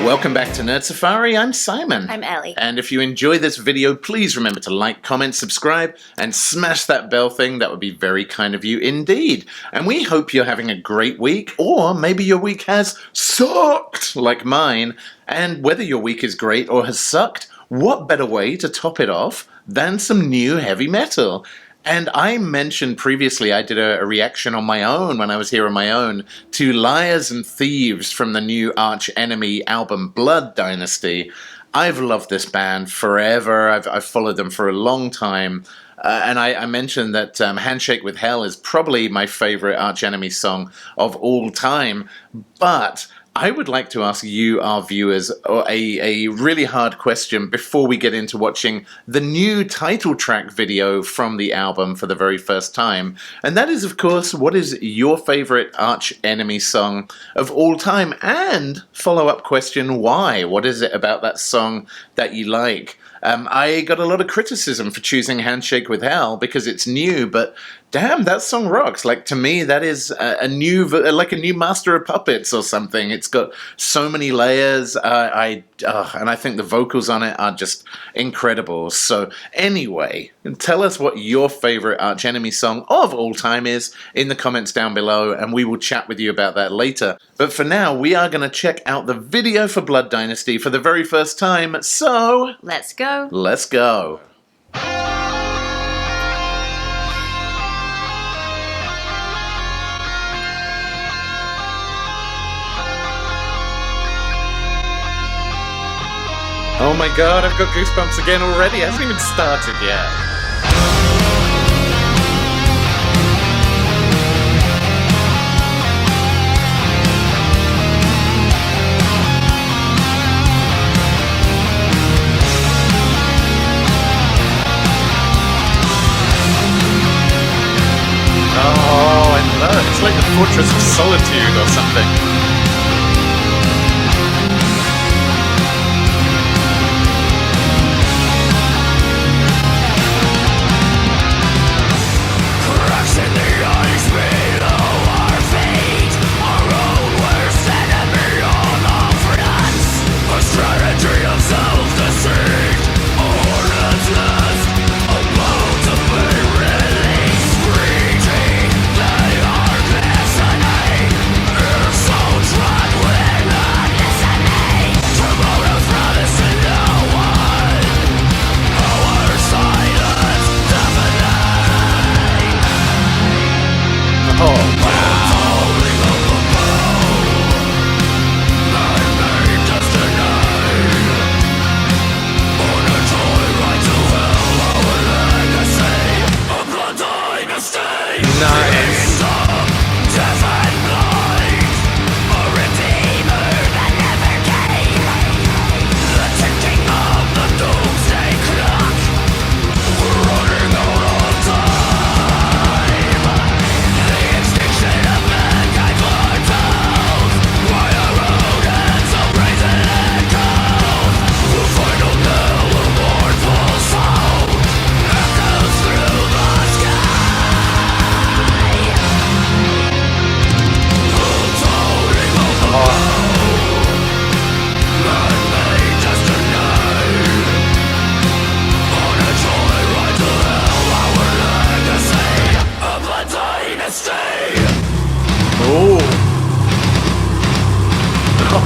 Welcome back to Nerd Safari. I'm Simon. I'm Ellie. And if you enjoy this video, please remember to like, comment, subscribe, and smash that bell thing. That would be very kind of you indeed. And we hope you're having a great week, or maybe your week has sucked like mine. And whether your week is great or has sucked, what better way to top it off than some new heavy metal? And I mentioned previously I did a reaction on my own when I was here on my own to Liars and Thieves from the new Arch Enemy album Blood Dynasty. I've loved this band forever. I've followed them for a long time. And I mentioned that Handshake with Hell is probably my favorite Arch Enemy song of all time. But I would like to ask you, our viewers, a really hard question before we get into watching the new title track video from the album for the very first time. And that is, of course, what is your favorite Arch Enemy song of all time? And follow-up question, why? What is it about that song that you like? I got a lot of criticism for choosing Handshake with Hell because it's new, but damn, that song rocks. Like, to me, that is a new Master of Puppets or something. It's got so many layers, and I think the vocals on it are just incredible. So anyway, tell us what your favorite Arch Enemy song of all time is in the comments down below, and we will chat with you about that later. But for now, we are going to check out the video for Blood Dynasty for the very first time, so let's go. Let's go. Oh my god, I've got goosebumps again already. It hasn't even started yet. Oh, I love it. It's like the Fortress of Solitude or something.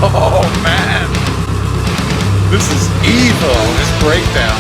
Oh man, this is evil, this breakdown.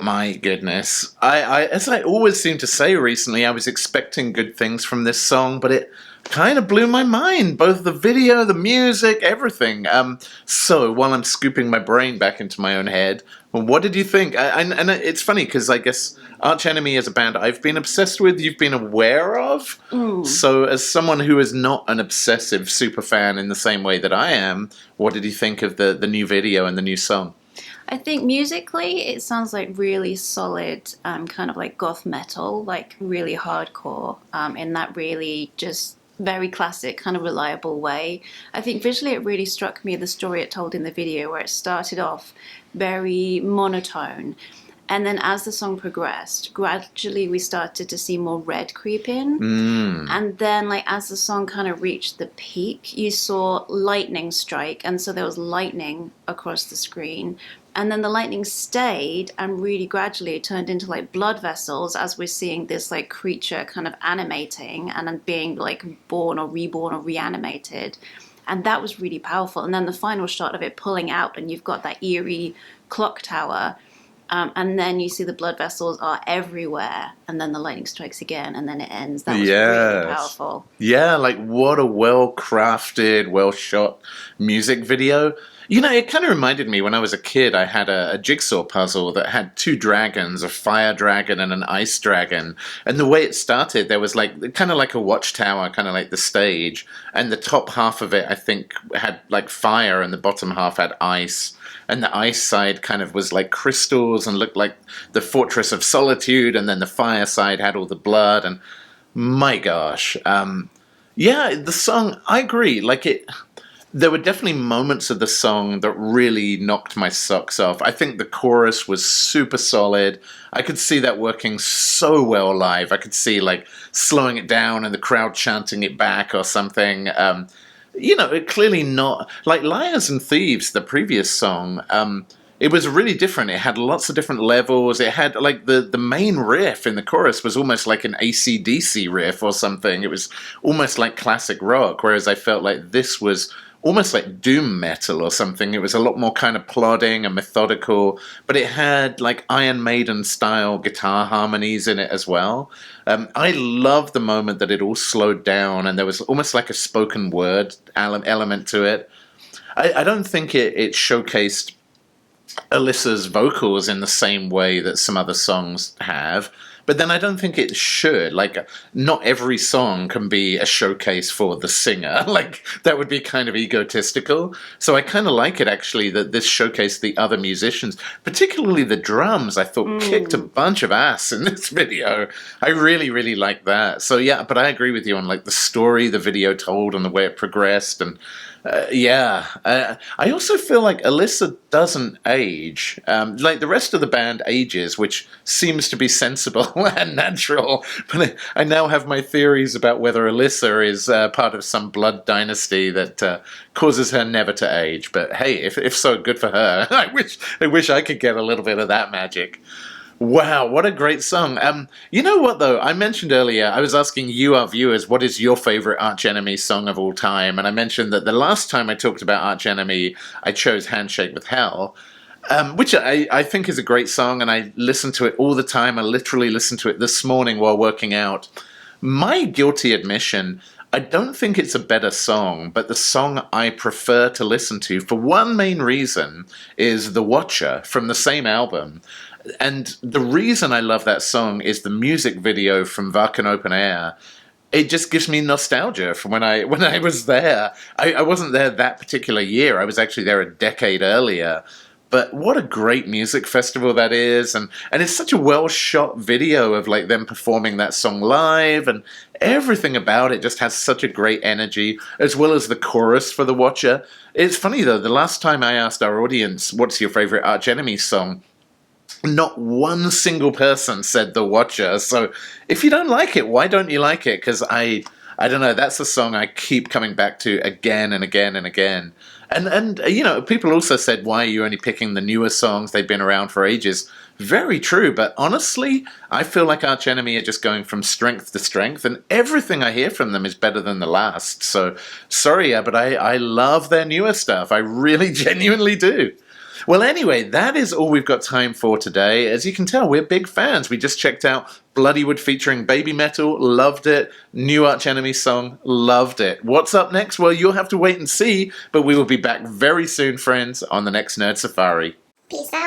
My goodness. As I always seem to say recently, I was expecting good things from this song, but it kind of blew my mind. Both the video, the music, everything. So while I'm scooping my brain back into my own head, what did you think? And it's funny because I guess Arch Enemy is a band I've been obsessed with, you've been aware of. So as someone who is not an obsessive super fan in the same way that I am, what did you think of the new video and the new song? I think musically it sounds like really solid, kind of like goth metal, like really hardcore, in that really just very classic, kind of reliable way. I think visually it really struck me, the story it told in the video, where it started off very monotone. And then as the song progressed, gradually we started to see more red creep in. And then like as the song kind of reached the peak, you saw lightning strike. And so there was lightning across the screen. And then the lightning stayed and really gradually it turned into like blood vessels as we're seeing this like creature kind of animating and then being like born or reborn or reanimated. And that was really powerful. And then the final shot of it pulling out and you've got that eerie clock tower. And then you see the blood vessels are everywhere, and then the lightning strikes again, and then it ends. That was really powerful. Yeah, like what a well-crafted, well-shot music video. You know, it kind of reminded me when I was a kid, I had a jigsaw puzzle that had two dragons, a fire dragon and an ice dragon. And the way it started, there was like kind of like a watchtower, kind of like the stage. And the top half of it, I think, had like fire, and the bottom half had ice. And the ice side kind of was like crystals and looked like the Fortress of Solitude. And then the fire side had all the blood. And my gosh. Yeah, the song, I agree. Like there were definitely moments of the song that really knocked my socks off. I think the chorus was super solid. I could see that working so well live. I could see like slowing it down and the crowd chanting it back or something. You know, it clearly not like Liars and Thieves, the previous song. It was really different. It had lots of different levels. It had like the main riff in the chorus was almost like an AC/DC riff or something. It was almost like classic rock, whereas I felt like this was almost like doom metal or something. It was a lot more kind of plodding and methodical, but it had like Iron Maiden style guitar harmonies in it as well. I love the moment that it all slowed down and there was almost like a spoken word element to it. I don't think it showcased Alissa's vocals in the same way that some other songs have. But then I don't think it should. Like, not every song can be a showcase for the singer. Like, that would be kind of egotistical. So I kind of like it, actually, that this showcased the other musicians. Particularly the drums, I thought, kicked a bunch of ass in this video. I really, really like that. So, yeah, but I agree with you on, like, the story the video told and the way it progressed. And, I also feel like Alissa doesn't age. Like the rest of the band ages, which seems to be sensible and natural. But I now have my theories about whether Alissa is part of some blood dynasty that causes her never to age. But hey, if so, good for her. I wish I could get a little bit of that magic. Wow, what a great song. You know what, though? I mentioned earlier, I was asking you, our viewers, what is your favorite Arch Enemy song of all time? And I mentioned that the last time I talked about Arch Enemy, I chose Handshake with Hell, which I think is a great song, and I listen to it all the time. I literally listened to it this morning while working out. My guilty admission, I don't think it's a better song, but the song I prefer to listen to, for one main reason, is The Watcher from the same album. And the reason I love that song is the music video from Wacken Open Air. It just gives me nostalgia from when I was there. I wasn't there that particular year. I was actually there a decade earlier. But what a great music festival that is. And it's such a well-shot video of like them performing that song live. And everything about it just has such a great energy, as well as the chorus for The Watcher. It's funny, though, the last time I asked our audience, what's your favorite Arch Enemy song? Not one single person said The Watcher. So if you don't like it, why don't you like it? Because I don't know, that's a song I keep coming back to again and again and again. And you know, people also said, why are you only picking the newer songs? They've been around for ages. Very true, but honestly, I feel like Arch Enemy are just going from strength to strength, and everything I hear from them is better than the last. So, sorry, but I love their newer stuff. I really genuinely do. Well, anyway, that is all we've got time for today. As you can tell, we're big fans. We just checked out Bloodywood featuring Baby Metal, loved it. New Arch Enemy song, loved it. What's up next? Well, you'll have to wait and see, but we will be back very soon, friends, on the next Nerd Safari. Peace out.